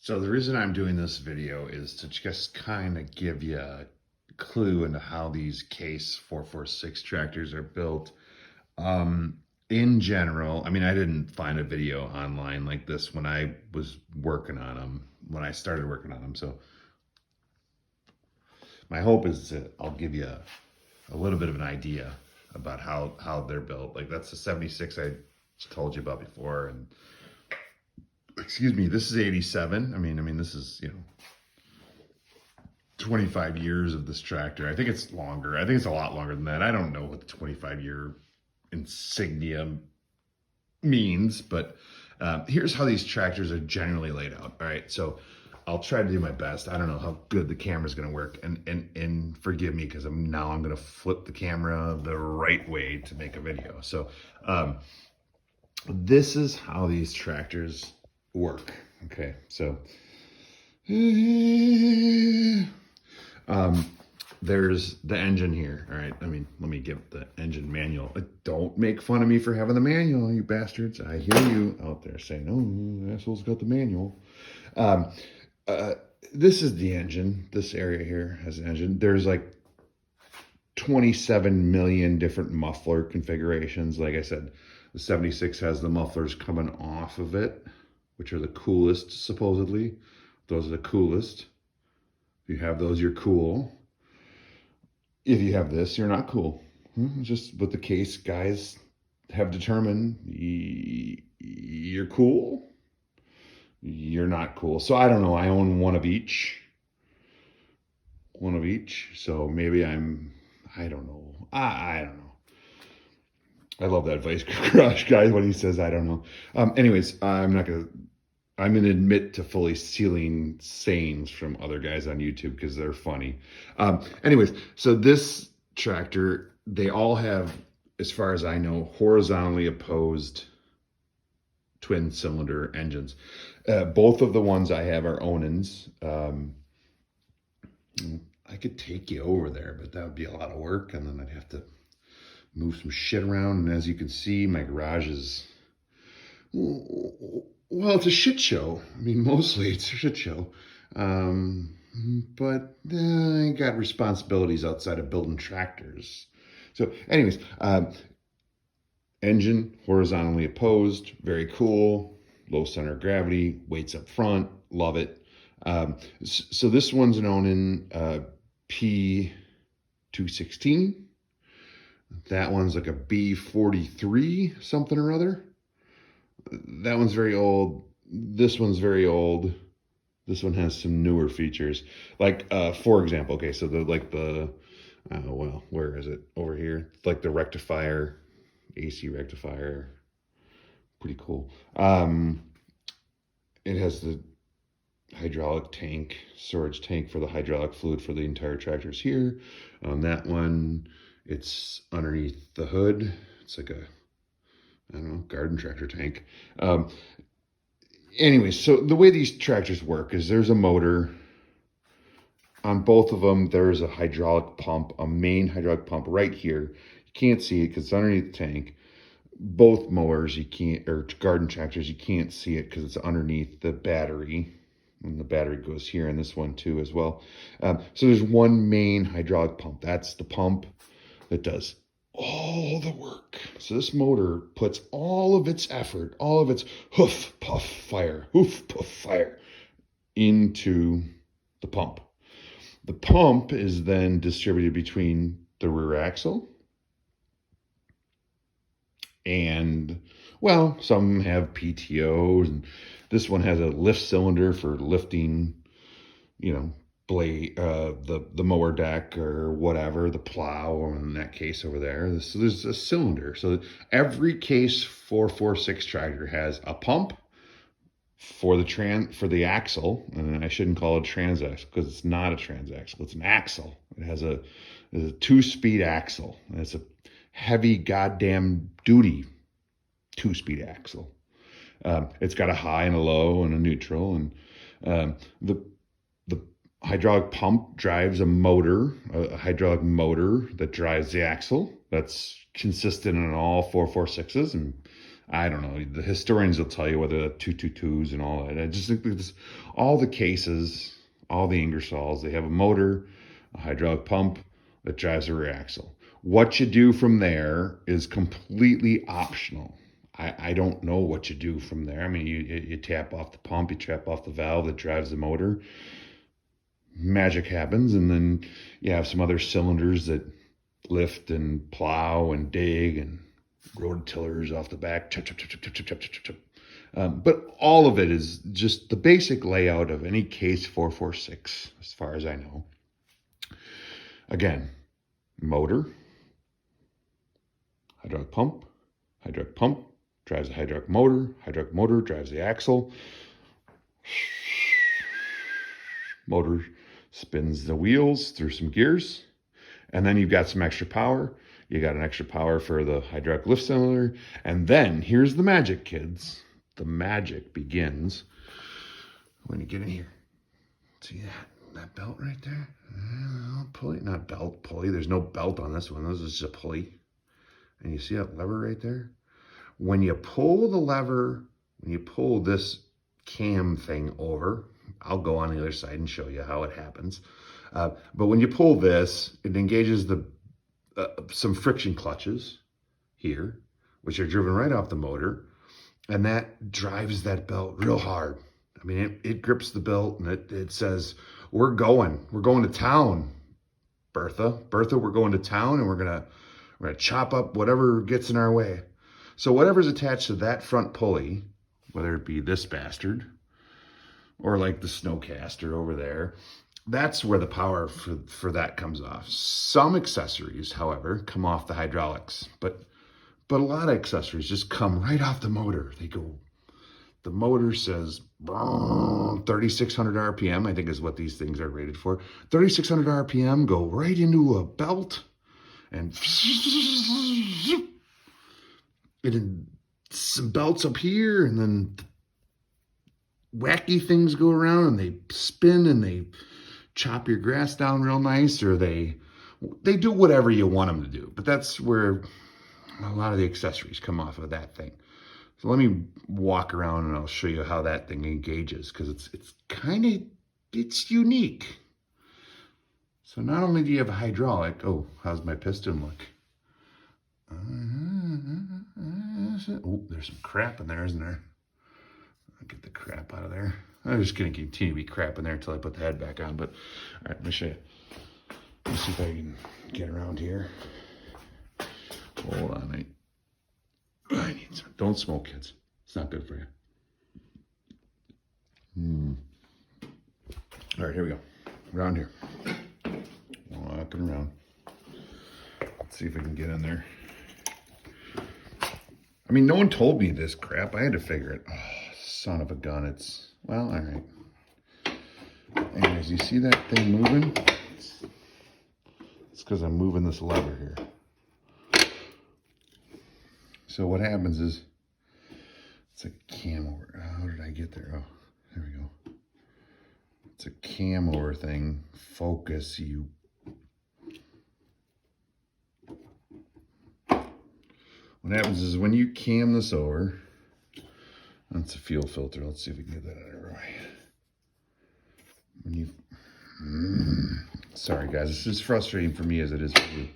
So the reason I'm doing this video is to just kind of give you a clue into how these Case 446 tractors are built. Um, in general, I mean, I didn't find a video online like this when I was working on them, when I started working on them. So my hope is that I'll give you a little bit of an idea about how they're built. Like that's the 76 I told you about before, and excuse me, this is 87. I mean, this is 25 years of this tractor. I think it's longer. I think it's a lot longer than that. I don't know what the 25-year insignia means, but here's how these tractors are generally laid out. All right, so I'll try to do my best. I don't know how good the camera's going to work, and forgive me because I'm going to flip the camera the right way to make a video. So this is how these tractors work. Okay, so there's the engine here. All right, I mean, let me give the engine manual. Don't make fun of me for having the manual, you bastards. I hear you out there saying, oh, asshole's got the manual. This is the engine. This area here has an engine. There's like 27 million different muffler configurations. Like I said, the 76 has the mufflers coming off of it, which are the coolest, supposedly. Those are the coolest. If you have those, you're cool. If you have this, you're not cool. It's just what the Case guys have determined. You're cool. You're not cool. So I don't know. I own one of each. One of each. So maybe I don't know. I don't know. I love that Vice Crush guy when he says, I don't know. Anyways, I'm going to admit to fully stealing sayings from other guys on YouTube because they're funny. Anyways, so this tractor, they all have, as far as I know, horizontally opposed twin cylinder engines. Both of the ones I have are Onins. I could take you over there, but that would be a lot of work, and then I'd have to move some shit around. And as you can see, my garage is, well, it's a shit show. I mean, mostly it's a shit show. But I got responsibilities outside of building tractors. So anyways, engine horizontally opposed, very cool, low center of gravity, weights up front, love it. So this one's an Onin P216. That one's like a B43 something or other. That one's very old. This one's very old. This one has some newer features. Like, for example, okay, so well, where is it? Over here. It's like the rectifier, AC rectifier. Pretty cool. It has the hydraulic tank, storage tank for the hydraulic fluid for the entire tractors here. On that one, it's underneath the hood. It's like a, I don't know, garden tractor tank. Anyways, so the way these tractors work is there's a motor. On both of them, there's a hydraulic pump, a main hydraulic pump right here. You can't see it because it's underneath the tank. Both mowers, you can't, or garden tractors, you can't see it because it's underneath the battery. And the battery goes here, and this one too as well. So there's one main hydraulic pump. That's the pump that does all the work. So this motor puts all of its effort, all of its hoof, puff, fire into the pump. The pump is then distributed between the rear axle and, well, some have PTOs, and this one has a lift cylinder for lifting, blade, the mower deck or whatever, the plow, or in that case over there. So there's a cylinder. So every Case 446 tractor has a pump for the axle, and I shouldn't call it a transaxle because it's not a transaxle. It's an axle. It has a 2-speed axle. And it's a heavy goddamn duty 2-speed axle. It's got a high and a low and a neutral, and the hydraulic pump drives a hydraulic motor that drives the axle. That's consistent in all 446s, and I don't know. The historians will tell you whether the 222s and all that. I just think that all the cases, all the Ingersolls, they have a motor, a hydraulic pump that drives a rear axle. What you do from there is completely optional. I don't know what you do from there. I mean, you tap off the pump, you tap off the valve that drives the motor. Magic happens, and then you have some other cylinders that lift and plow and dig and rototillers off the back. Chop, chop, chop, chop, chop, chop, chop, chop. But all of it is just the basic layout of any Case 446, as far as I know. Again, motor, hydraulic pump drives the hydraulic motor drives the axle, motor spins the wheels through some gears, and then you've got some extra power. You got an extra power for the hydraulic lift cylinder, and then here's the magic, kids. The magic begins when you get in here. See that belt right there? Pulley, not belt, pulley. There's no belt on this one. This is just a pulley. And you see that lever right there? When you pull the lever, when you pull this cam thing over, I'll go on the other side and show you how it happens. But when you pull this, it engages some friction clutches here, which are driven right off the motor, and that drives that belt real hard. I mean, it grips the belt, and it says, we're going to town, Bertha, we're going to town, and we're gonna chop up whatever gets in our way. So whatever's attached to that front pulley, whether it be this bastard or like the Snowcaster over there, that's where the power for that comes off. Some accessories, however, come off the hydraulics, but a lot of accessories just come right off the motor. The motor says 3,600 RPM, I think is what these things are rated for. 3,600 RPM, go right into a belt, and then some belts up here, and then wacky things go around, and they spin, and they chop your grass down real nice, or they do whatever you want them to do. But that's where a lot of the accessories come off of that thing. So let me walk around and I'll show you how that thing engages, because it's unique. So not only do you have a hydraulic, oh, how's my piston look? Oh, there's some crap in there, isn't there? I'll get the crap out of there. I'm just going to continue to be crap in there until I put the head back on. But, all right, let me show you. Let me see if I can get around here. Hold on. I need some. Don't smoke, kids. It's not good for you. All right, here we go. Around here. Walking around. Let's see if I can get in there. I mean, no one told me this crap. I had to figure it. Oh, son of a gun. Well, all right. Anyways, you see that thing moving? It's because I'm moving this lever here. So what happens is, it's a cam over. How did I get there? Oh, there we go. It's a cam over thing. Focus, you. What happens is when you cam this over, that's a fuel filter. Let's see if we can get that out of our way. When you, sorry guys, this is frustrating for me as it is for you.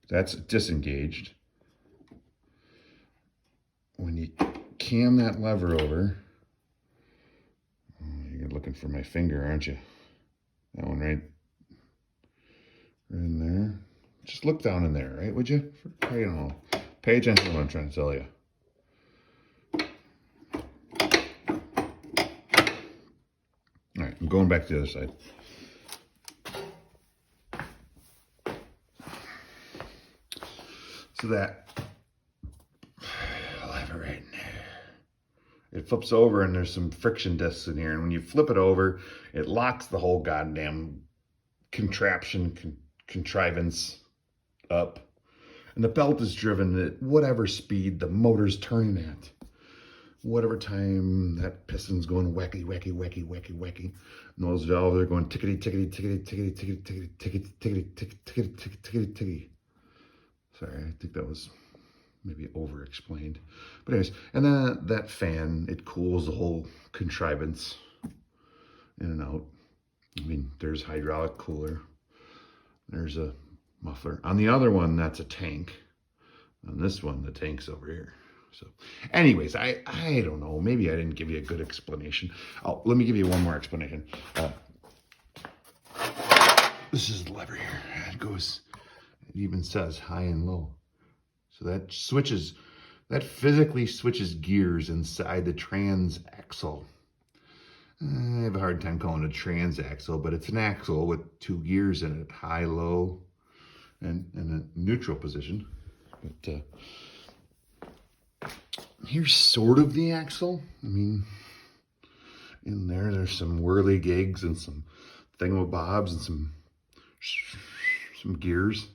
That's disengaged. When you cam that lever over, you're looking for my finger, aren't you? That one right in there. Just look down in there, right? Would you? You know, pay attention to what I'm trying to tell you. All right, I'm going back to the other side. So that lever right in there, it flips over and there's some friction discs in here. And when you flip it over, it locks the whole goddamn contrivance up. And the belt is driven at whatever speed the motor's turning at. Whatever time that piston's going wacky, wacky, wacky, wacky, wacky. And those valves are going tickety, tickety, tickety, tickety, tickety, tickety, tickety, tickety, tickety, tickety, tickety, tickety. Sorry, I think that was maybe over-explained. But anyways, and then that fan, it cools the whole contrivance in and out. I mean, there's hydraulic cooler. There's a muffler. On the other one, that's a tank. On this one, the tank's over here. So anyways, I don't know. Maybe I didn't give you a good explanation. Oh, let me give you one more explanation. This is the lever here. It goes, it even says high and low. So that switches, that physically switches gears inside the transaxle. I have a hard time calling it a transaxle, but it's an axle with 2 gears in it, high, low, and a neutral position. But here's sort of the axle. I mean, in there's some whirligigs and some thingamabobs and some gears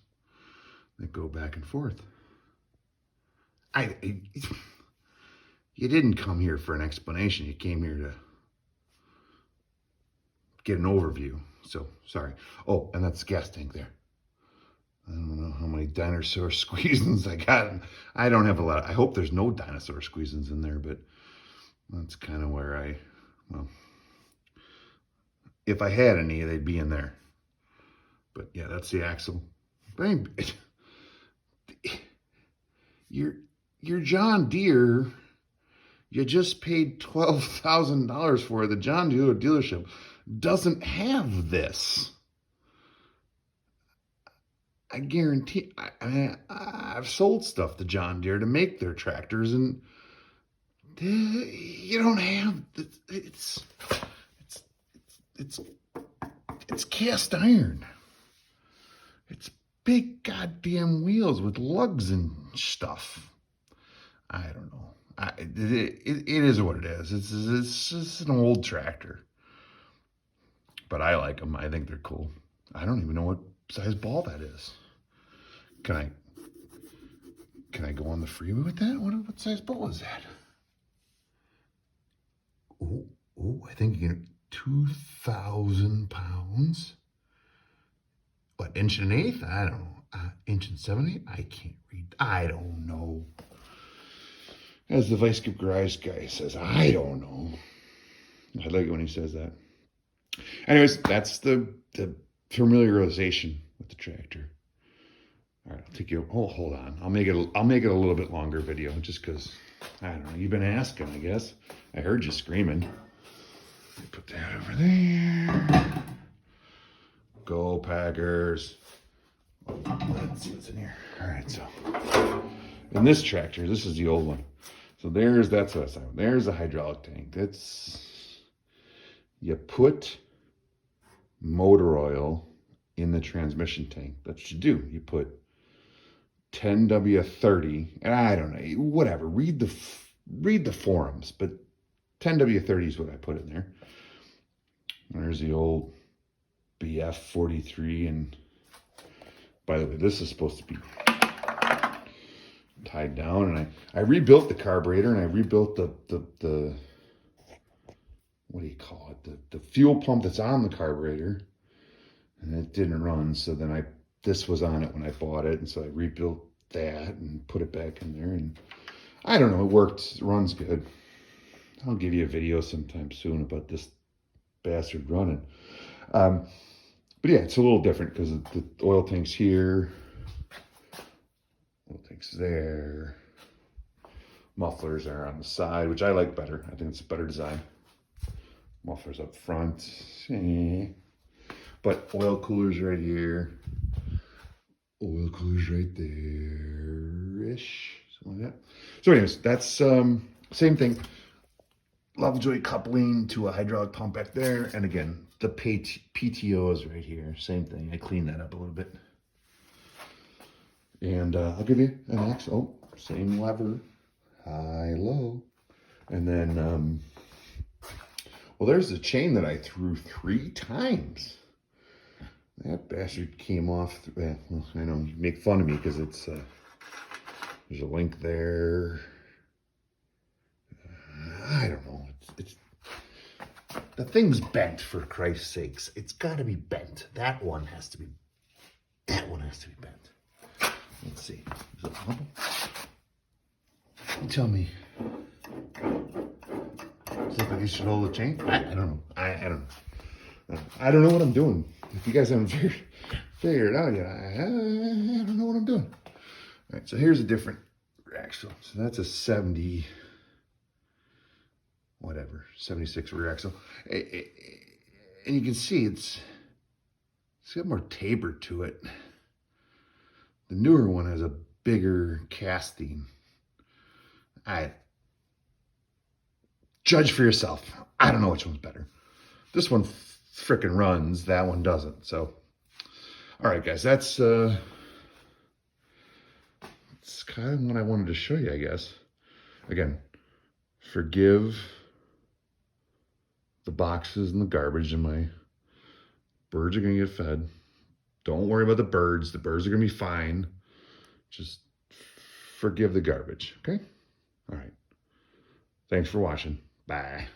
that go back and forth. You didn't come here for an explanation. You came here to get an overview. So, sorry. Oh, and that's the gas tank there. I don't know how many dinosaur squeezins I got. I don't have a lot. I hope there's no dinosaur squeezins in there, but that's kind of where well, if I had any, they'd be in there. But yeah, that's the axle. But your John Deere, you just paid $12,000 for. The John Deere dealership doesn't have this. I guarantee, I mean, I've sold stuff to John Deere to make their tractors, and you don't have, it's cast iron. It's big goddamn wheels with lugs and stuff. I don't know. It is what it is. It's just an old tractor. But I like them. I think they're cool. I don't even know what size ball that is. Can I go on the freeway with that? What size ball is that? Oh, I think you get 2,000 pounds. What, 1.125 I don't know. 1.775 I can't read. I don't know. As the Vice Grip Garage guy says, I don't know. I like it when he says that. Anyways, that's the familiarization with the tractor. All right, I'll take you. Oh, hold on. I'll make it a little bit longer video, just because I don't know. You've been asking, I guess. I heard you screaming. Put that over there. Go Packers. Let's see what's in here. All right, so in this tractor, this is the old one. So that's what I said. There's a hydraulic tank. You put motor oil in the transmission tank. That's what you do. You put 10W30, and I don't know, whatever. Read the forums, but 10W30 is what I put in there. There's the old BF43, and by the way, this is supposed to be tied down, and I rebuilt the carburetor, and I rebuilt the what do you call it? The fuel pump that's on the carburetor, and it didn't run. So then this was on it when I bought it, and so I rebuilt that and put it back in there, and I don't know, it worked. It runs good. I'll give you a video sometime soon about this bastard running. But yeah, it's a little different because the oil tank's here, oil tank's there, mufflers are on the side, which I like better. I think it's a better design. Mufflers up front, but oil coolers right here, oil coolers right there-ish, something like that. So anyways, that's same thing. Lovejoy coupling to a hydraulic pump back there, and again, the PTO is right here. Same thing. I cleaned that up a little bit. And I'll give you an axle. Oh, same lever, high, low. And then, well, there's the chain that I threw 3 times. That bastard came off. Well, I know you make fun of me because it's there's a link there. I don't know. It's the thing's bent, for Christ's sakes. It's got to be bent. That one has to be bent. Let's see. Is it bubble? Tell me. Does it look like you should hold the chain? I don't know. I don't know. I don't know what I'm doing. If you guys haven't figured it out yet, I don't know what I'm doing. All right, so here's a different rear axle. So that's a 70, whatever, 76 rear axle. And you can see it's got more taper to it. The newer one has a bigger casting. Judge for yourself. I don't know which one's better. This one frickin' runs, that one doesn't. So, all right, guys, that's kind of what I wanted to show you, I guess. Again, forgive the boxes and the garbage, and my birds are gonna get fed. Don't worry about the birds. The birds are gonna be fine. Just forgive the garbage, okay? All right. Thanks for watching. Bye.